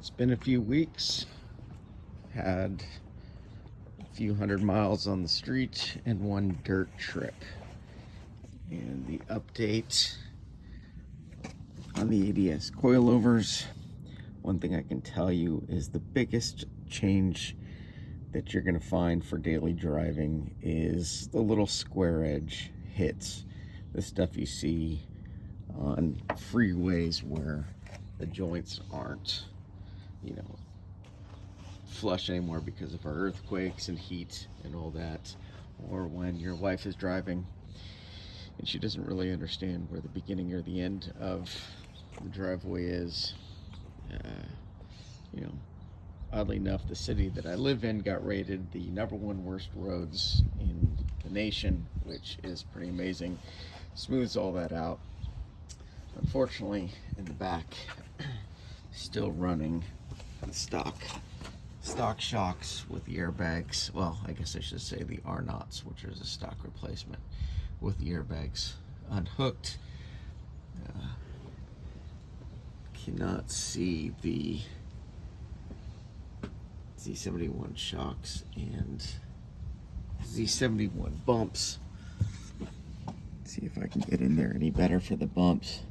It's been a few weeks, had a few hundred miles on the street and one dirt trip. And the update on the ADS coilovers, one thing I can tell you is the biggest change that you're going to find for daily driving is the little square edge hits, the stuff you see on freeways where the joints aren't, flush anymore because of our earthquakes and heat and all that, or when your wife is driving and she doesn't really understand where the beginning or the end of the driveway is. Oddly enough, the city that I live in got rated the #1 worst roads in the nation, which is pretty amazing. Smooths all that out. Unfortunately, in the back, still running stock shocks with the airbags. Well, I guess I should say the arnotts, which is a stock replacement with the airbags unhooked. Cannot see the Z71 shocks and Z71 bumps. Let's see if I can get in there any better for the bumps.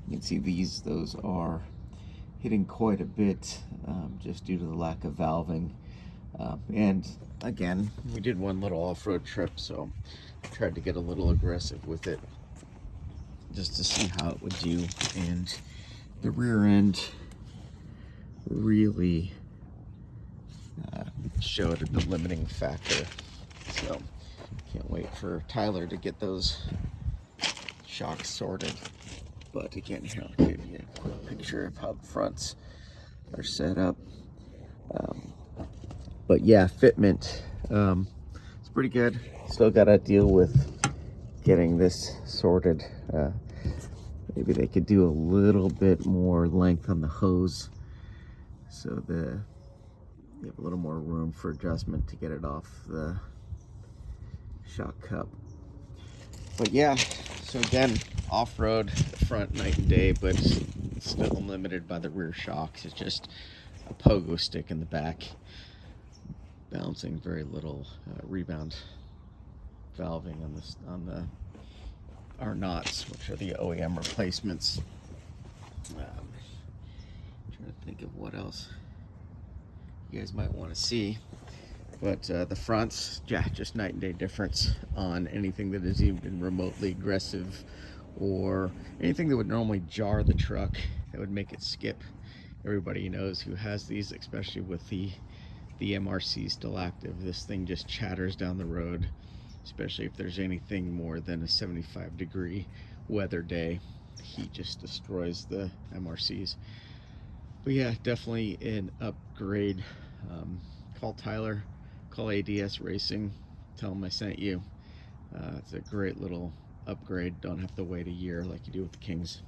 You can see those are hitting quite a bit, just due to the lack of valving. And again, we did one little off-road trip, so I tried to get a little aggressive with it just to see how it would do. And the rear end really showed the limiting factor. So can't wait for Tyler to get those shocks sorted. But again, here I'll give you a quick picture of how the fronts are set up. But yeah, fitment, it's pretty good. Still got to deal with getting this sorted. Maybe they could do a little bit more length on the hose so you have a little more room for adjustment to get it off the shock cup. But yeah, so again, off-road, front night and day, but it's still limited by the rear shocks. It's just a pogo stick in the back, bouncing very little rebound valving on the arnotts, which are the OEM replacements. Trying to think of what else you guys might want to see. But the fronts, yeah, just night and day difference on anything that is even remotely aggressive or anything that would normally jar the truck, that would make it skip. Everybody knows who has these, especially with the MRC still active. This thing just chatters down the road, especially if there's anything more than a 75-degree weather day. The heat just destroys the MRCs. But yeah, definitely an upgrade. Call Tyler, call ADS Racing, tell them I sent you. It's a great little upgrade. Don't have to wait a year like you do with the Kings.